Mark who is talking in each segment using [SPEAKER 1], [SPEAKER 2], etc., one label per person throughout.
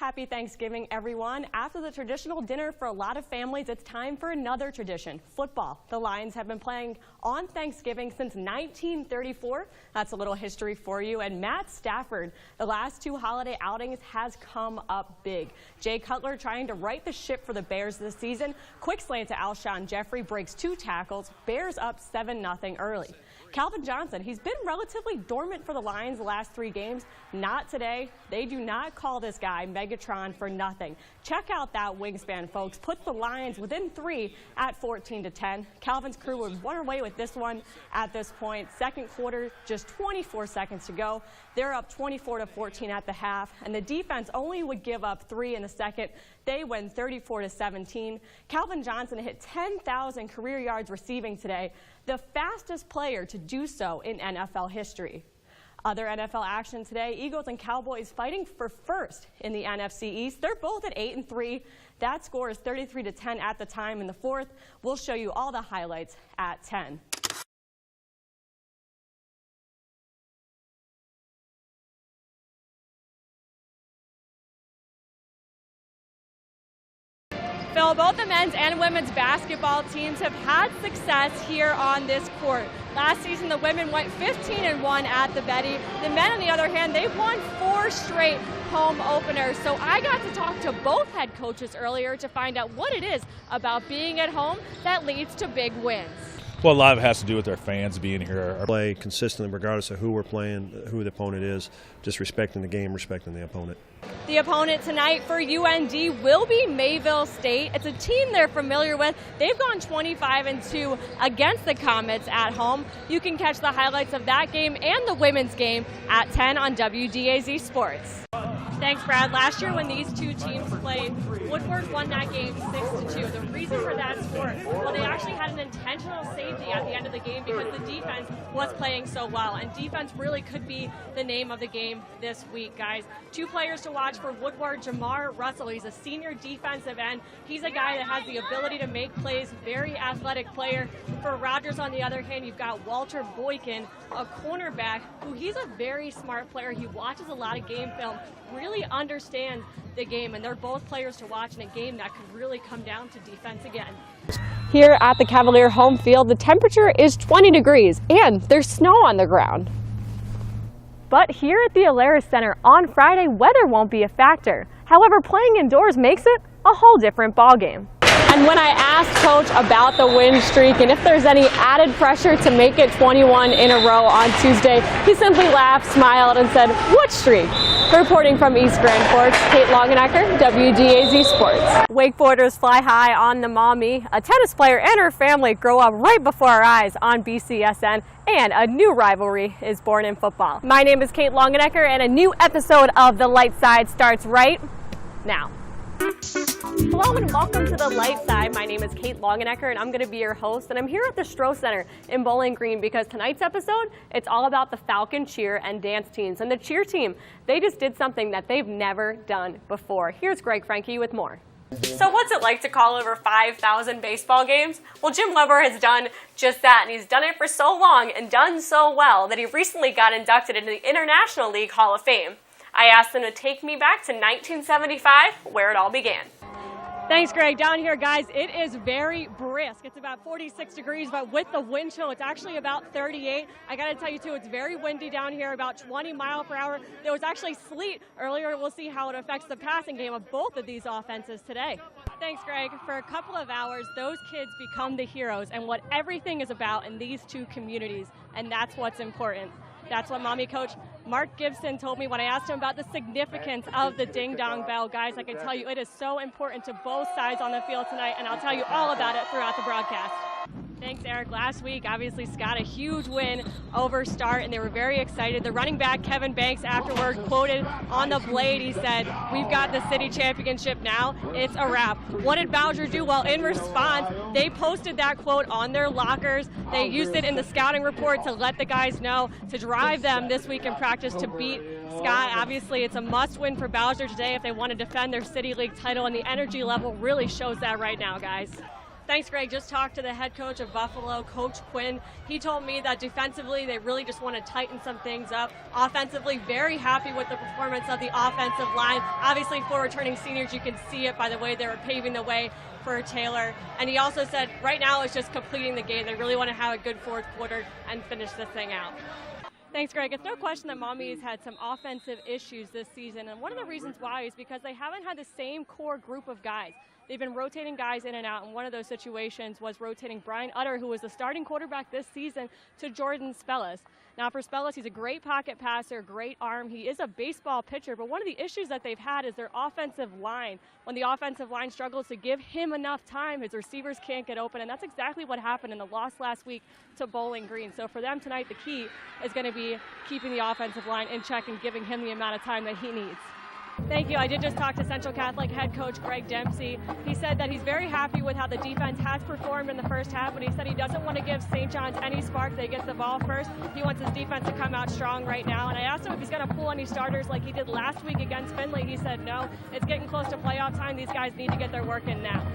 [SPEAKER 1] Happy Thanksgiving, everyone. After the traditional dinner for a lot of families, it's time for another tradition, football. The Lions have been playing on Thanksgiving since 1934. That's a little history for you. And Matt Stafford, the last two holiday outings, has come up big. Jay Cutler trying to right the ship for the Bears this season. Quick slant to Alshon Jeffrey, breaks 2 tackles. Bears up 7-0 early. Calvin Johnson, he's been relatively dormant for the Lions the last 3 games. Not today. They do not call this guy Megatron for nothing. Check out that wingspan, folks. Puts the Lions within 3 at 14-10. Calvin's crew would run away with this one at this point. Second quarter, just 24 seconds to go. They're up 24-14 at the half, and the defense only would give up 3 in the second. They win 34-17. Calvin Johnson hit 10,000 career yards receiving today, the fastest player to do so in NFL history. Other NFL action today, Eagles and Cowboys fighting for first in the NFC East. They're both at 8-3. That score is 33-10 at the time in the fourth. We'll show you all the highlights at 10. Phil, both the men's and women's basketball teams have had success here on this court. Last season, the women went 15-1 at the Betty. The men, on the other hand, they've won 4 straight home openers. So I got to talk to both head coaches earlier to find out what it is about being at home that leads to big wins.
[SPEAKER 2] Well, a lot of it has to do with our fans being here.
[SPEAKER 3] Play consistently regardless of who we're playing, who the opponent is, just respecting the game, respecting the opponent.
[SPEAKER 1] The opponent tonight for UND will be Mayville State. It's a team they're familiar with. They've gone 25-2 against the Comets at home. You can catch the highlights of that game and the women's game at 10 on WDAZ Sports. Thanks, Brad. Last year when these two teams played, Woodward won that game 6-2. The reason for that score, well, they actually had an intentional safety at the end of the game because the defense was playing so well. And defense really could be the name of the game this week, guys. 2 players to watch for Woodward: Jamar Russell. He's a senior defensive end. He's a guy that has the ability to make plays, very athletic player. For Rogers, on the other hand, you've got Walter Boykin, a cornerback, who he's a very smart player. He watches a lot of game film, really understands the game, and they're both players to watch in a game that could really come down to defense again. Here at the Cavalier home field, the temperature is 20 degrees and there's snow on the ground. But here at the Alerus Center on Friday, weather won't be a factor. However, playing indoors makes it a whole different ballgame. And when I asked Coach about the win streak and if there's any added pressure to make it 21 in a row on Tuesday, he simply laughed, smiled, and said, "What streak?" Reporting from East Grand Forks, Kate Longenecker, WDAZ Sports. Wakeboarders fly high on the Maumee. A tennis player and her family grow up right before our eyes on BCSN, and a new rivalry is born in football. My name is Kate Longenecker, and a new episode of The Light Side starts right now. Hello and welcome to The Light Side. My name is Kate Longenecker and I'm going to be your host, and I'm here at the Stroh Center in Bowling Green because tonight's episode, it's all about the Falcon cheer and dance teams. And the cheer team, they just did something that they've never done before. Here's Greg Franke with more. So what's it like to call over 5,000 baseball games? Well, Jim Weber has done just that, and he's done it for so long and done so well that he recently got inducted into the International League Hall of Fame. I asked him to take me back to 1975, where it all began. Thanks, Greg. Down here, guys, it is very brisk. It's about 46 degrees, but with the wind chill, it's actually about 38. I got to tell you, too, it's very windy down here, about 20 miles per hour. There was actually sleet earlier. We'll see how it affects the passing game of both of these offenses today. Thanks, Greg. For a couple of hours, those kids become the heroes and what everything is about in these two communities, and that's what's important. That's what Maumee coach Mark Gibson told me when I asked him about the significance of the Ding Dong Bell. Guys, I can tell you it is so important to both sides on the field tonight, and I'll tell you all about it throughout the broadcast. Thanks, Eric. Last week, obviously, Scott, a huge win over Start, and they were very excited. The running back, Kevin Banks, afterward quoted on the Blade, he said, "We've got the city championship now. It's a wrap." What did Bowser do? Well, in response, they posted that quote on their lockers. They used it in the scouting report to let the guys know, to drive them this week in practice to beat Scott. Obviously, it's a must-win for Bowser today if they want to defend their City League title, and the energy level really shows that right now, guys. Thanks, Greg. Just talked to the head coach of Buffalo, Coach Quinn. He told me that defensively they really just want to tighten some things up. Offensively, very happy with the performance of the offensive line. Obviously, for returning seniors, you can see it by the way they were paving the way for Taylor. And he also said right now it's just completing the game. They really want to have a good fourth quarter and finish this thing out. Thanks, Greg. It's no question that Maumee has had some offensive issues this season, and one of the reasons why is because they haven't had the same core group of guys. They've been rotating guys in and out, and one of those situations was rotating Brian Utter, who was the starting quarterback this season, to Jordan Spellis. Now, for Spellis, he's a great pocket passer, great arm. He is a baseball pitcher, but one of the issues that they've had is their offensive line. When the offensive line struggles to give him enough time, his receivers can't get open, and that's exactly what happened in the loss last week to Bowling Green. So for them tonight, the key is going to be keeping the offensive line in check and giving him the amount of time that he needs. Thank you. I did just talk to Central Catholic head coach Greg Dempsey. He said that he's very happy with how the defense has performed in the first half, but he said he doesn't want to give St. John's any spark. They get the ball first. He wants his defense to come out strong right now. And I asked him if he's going to pull any starters like he did last week against Findlay. He said no. It's getting close to playoff time. These guys need to get their work in now.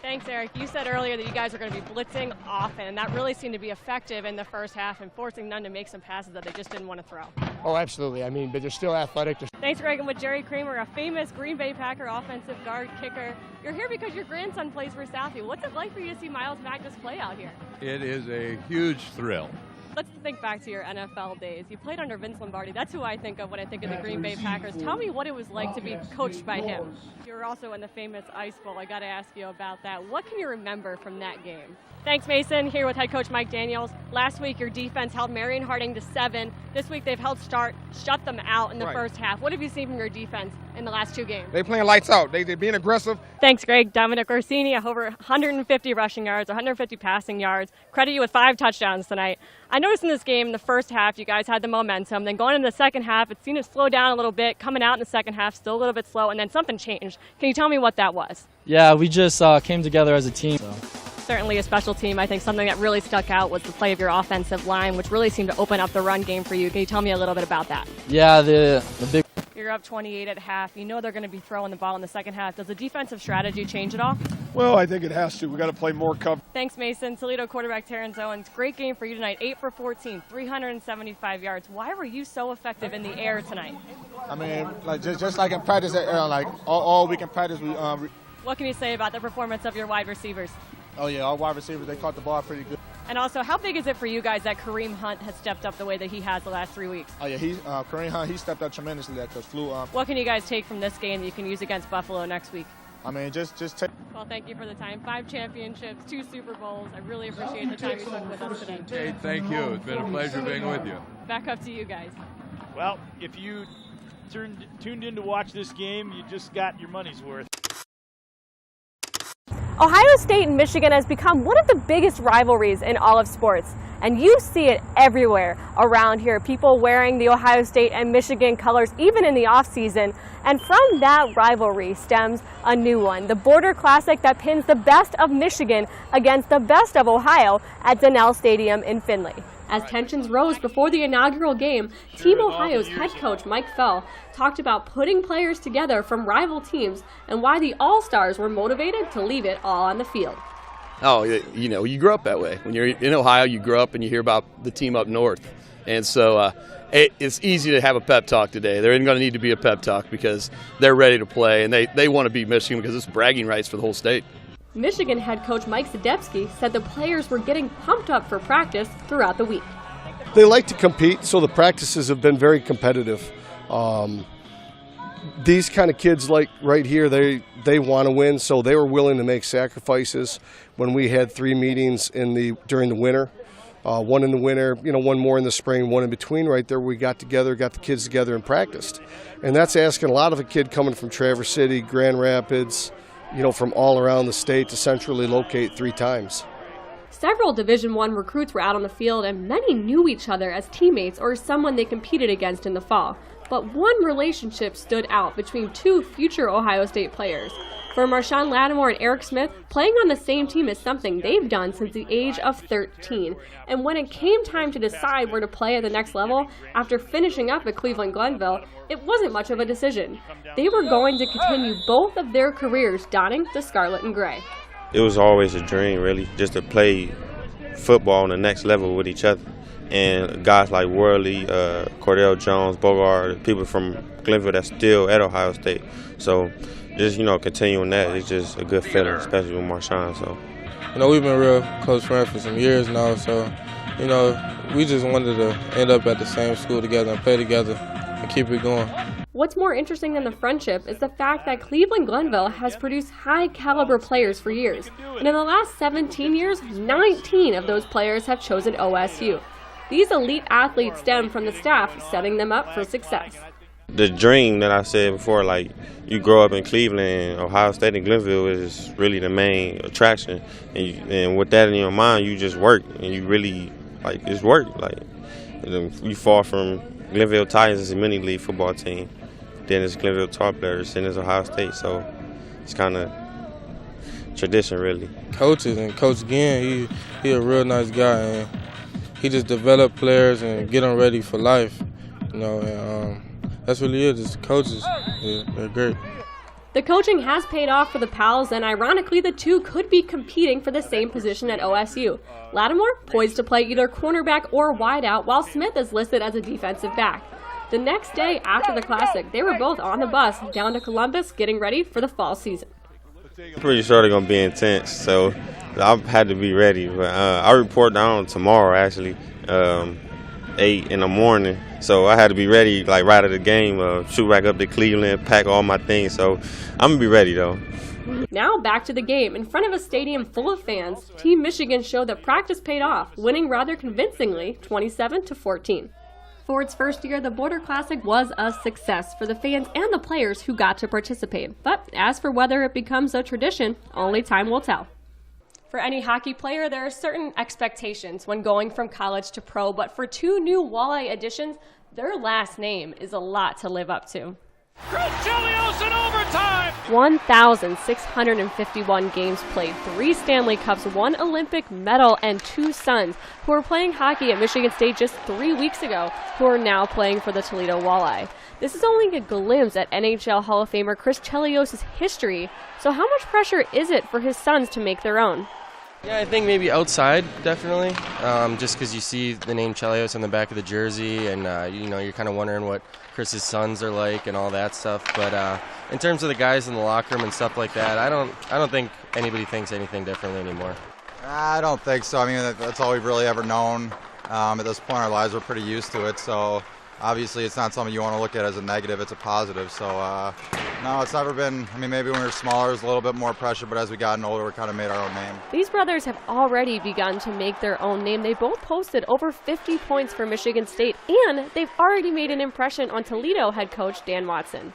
[SPEAKER 1] Thanks, Eric. You said earlier that you guys are going to be blitzing often, and that really seemed to be effective in the first half and forcing Nunn to make some passes that they just didn't want to throw.
[SPEAKER 4] Oh, absolutely. I mean, but they're still athletic.
[SPEAKER 1] Thanks, Greg. And with Jerry Kramer, a famous Green Bay Packer offensive guard kicker. You're here because your grandson plays for Southview. What's it like for you to see Miles Magnus play out here?
[SPEAKER 5] It is a huge thrill.
[SPEAKER 1] Let's think back to your NFL days. You played under Vince Lombardi. That's who I think of when I think of the Green Bay Packers. Tell me what it was like to be coached by him. You were also in the famous Ice Bowl. I got to ask you about that. What can you remember from that game? Thanks, Mason. Here with head coach Mike Daniels. Last week, your defense held Marion Harding to 7. This week, they've held shut them out in the first half. What have you seen from your defense in the last 2 games?
[SPEAKER 4] They're playing lights out. They're being aggressive.
[SPEAKER 1] Thanks, Greg. Dominic Orsini, over 150 rushing yards, 150 passing yards. Credit you with 5 touchdowns tonight. I noticed in this game, in the first half, you guys had the momentum. Then going into the second half, it seemed to slow down a little bit. Coming out in the second half, still a little bit slow, and then something changed. Can you tell me what that was?
[SPEAKER 6] Yeah, we just came together as a team. So.
[SPEAKER 1] Certainly a special team. I think something that really stuck out was the play of your offensive line, which really seemed to open up the run game for you. Can you tell me a little bit about that?
[SPEAKER 6] Yeah, the big...
[SPEAKER 1] You're up 28 at half. You know they're going to be throwing the ball in the second half. Does the defensive strategy change at all?
[SPEAKER 4] Well, I think it has to. We got to play more cover.
[SPEAKER 1] Thanks, Mason. Toledo quarterback Terrence Owens. Great game for you tonight. 8 for 14, 375 yards. Why were you so effective in the air tonight?
[SPEAKER 4] I mean, like just like in practice, like all week in practice, we.
[SPEAKER 1] What can you say about the performance of your wide receivers?
[SPEAKER 4] Oh yeah, our wide receivers, they caught the ball pretty good.
[SPEAKER 1] And also, how big is it for you guys that Kareem Hunt has stepped up the way that he has the last 3 weeks?
[SPEAKER 4] Oh yeah, Kareem Hunt, he stepped up tremendously. That just flew.
[SPEAKER 1] What can you guys take from this game that you can use against Buffalo next week?
[SPEAKER 4] I mean, just take.
[SPEAKER 1] Well, thank you for the time. 5 championships, 2 Super Bowls. I really appreciate the time you took with us today.
[SPEAKER 5] Hey, thank you. It's been a pleasure being with you.
[SPEAKER 1] Back up to you guys.
[SPEAKER 7] Well, if you tuned in to watch this game, you just got your money's worth.
[SPEAKER 1] Ohio State and Michigan has become one of the biggest rivalries in all of sports, and you see it everywhere around here. People wearing the Ohio State and Michigan colors even in the off-season, and from that rivalry stems a new one, the Border Classic that pins the best of Michigan against the best of Ohio at Donnell Stadium in Findlay. As tensions rose before the inaugural game, Team Ohio's head coach Mike Fell talked about putting players together from rival teams and why the All-Stars were motivated to leave it all on the field.
[SPEAKER 8] Oh, you know, you grow up that way. When you're in Ohio, you grow up and you hear about the team up north. And so it's easy to have a pep talk today. There isn't going to need to be a pep talk because they're ready to play, and they want to beat Michigan because it's bragging rights for the whole state.
[SPEAKER 1] Michigan head coach Mike Sadepski said the players were getting pumped up for practice throughout the week.
[SPEAKER 9] They like to compete, so the practices have been very competitive. These kind of kids, like right here, they want to win, so they were willing to make sacrifices. When we had 3 meetings during the winter, one in the winter, one more in the spring, one in between. Right there, we got together, got the kids together, and practiced. And that's asking a lot of a kid coming from Traverse City, Grand Rapids, from all around the state to centrally locate 3 times.
[SPEAKER 10] Several Division I recruits were out on the field, and many knew each other as teammates or someone they competed against in the fall. But one relationship stood out between two future Ohio State players. For Marshawn Lattimore and Eric Smith, playing on the same team is something they've done since the age of 13. And when it came time to decide where to play at the next level, after finishing up at Cleveland Glenville, it wasn't much of a decision. They were going to continue both of their careers donning the scarlet and gray.
[SPEAKER 11] It was always a dream, really, just to play football on the next level with each other. And guys like Worley, Cordell Jones, Bogart, people from Glenville that's still at Ohio State. So just, continuing that, it's just a good feeling, especially with Marshawn. So,
[SPEAKER 12] we've been real close friends for some years now. So, we just wanted to end up at the same school together and play together and keep it going.
[SPEAKER 10] What's more interesting than the friendship is the fact that Cleveland Glenville has produced high-caliber players for years. And in the last 17 years, 19 of those players have chosen OSU. These elite athletes stem from the staff, setting them up for success.
[SPEAKER 11] The dream that I said before, you grow up in Cleveland, Ohio State and Glenville is really the main attraction. And with that in your mind, you just work, and you really, it's work. You fall from Glenville Titans as a mini league football team. Then it's Glenville Tar Players, and it's Ohio State. So it's kind of tradition, really.
[SPEAKER 12] Coaches and Coach Ginn, he a real nice guy, and he just develop players and get them ready for life. And that's really it. Just coaches, they're great.
[SPEAKER 10] The coaching has paid off for the Pals, and ironically, the two could be competing for the same position at OSU. Lattimore poised to play either cornerback or wideout, while Smith is listed as a defensive back. The next day after the Classic, they were both on the bus down to Columbus, getting ready for the fall season.
[SPEAKER 11] I'm pretty sure they're going to be intense, so I had to be ready. But I report down tomorrow, actually, 8 in the morning. So I had to be ready, right out of the game, shoot back up to Cleveland, pack all my things. So I'm going to be ready, though.
[SPEAKER 10] Now back to the game. In front of a stadium full of fans, Team Michigan showed that practice paid off, winning rather convincingly 27-14. For its first year, the Border Classic was a success for the fans and the players who got to participate. But as for whether it becomes a tradition, only time will tell. For any hockey player, there are certain expectations when going from college to pro, but for two new Walleye additions, their last name is a lot to live up to.
[SPEAKER 13] Chris Chelios in overtime!
[SPEAKER 10] 1,651 games played, 3 Stanley Cups, 1 Olympic medal, and 2 sons who were playing hockey at Michigan State just 3 weeks ago, who are now playing for the Toledo Walleye. This is only a glimpse at NHL Hall of Famer Chris Chelios' history, so how much pressure is it for his sons to make their own?
[SPEAKER 14] Yeah, I think maybe outside, definitely, just because you see the name Chelios on the back of the jersey, and you're kind of wondering what Chris's sons are like and all that stuff. But in terms of the guys in the locker room and stuff like that, I don't think anybody thinks anything differently anymore.
[SPEAKER 15] I don't think so. I mean, that's all we've really ever known. At this point in our lives, we're pretty used to it. So obviously, it's not something you want to look at as a negative. It's a positive. So no, it's never been. I mean, maybe when we were smaller, it was a little bit more pressure, but as we gotten older, we kind of made our own name.
[SPEAKER 10] These brothers have already begun to make their own name. They both posted over 50 points for Michigan State, and they've already made an impression on Toledo head coach Dan Watson.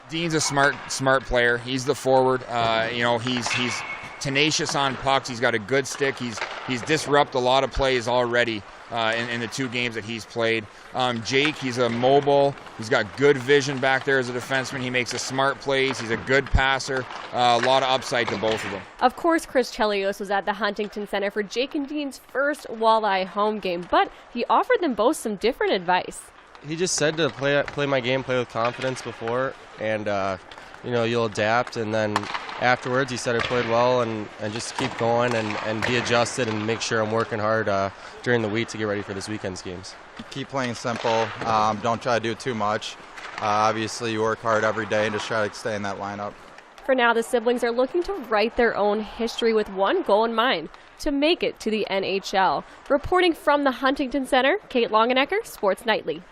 [SPEAKER 16] Dean's a smart player. He's the forward. He's tenacious on pucks. He's got a good stick. He's disrupted a lot of plays already in the 2 games that he's played. Jake, he's a mobile. He's got good vision back there as a defenseman. He makes a smart plays. He's a good passer. A lot of upside to both of them.
[SPEAKER 10] Of course, Chris Chelios was at the Huntington Center for Jake and Dean's first Walleye home game, but he offered them both some different advice.
[SPEAKER 14] He just said to play my game, play with confidence before, and you'll adapt, and then afterwards he said I played well, and just keep going and be adjusted and make sure I'm working hard during the week to get ready for this weekend's games.
[SPEAKER 15] Keep playing simple. Don't try to do too much. Obviously, you work hard every day and just try to stay in that lineup.
[SPEAKER 10] For now, the siblings are looking to write their own history with one goal in mind, to make it to the NHL. Reporting from the Huntington Center, Kate Longenecker, Sports Nightly.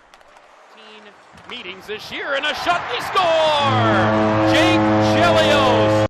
[SPEAKER 13] Meetings this year, and a shot, they score! Jake Chelios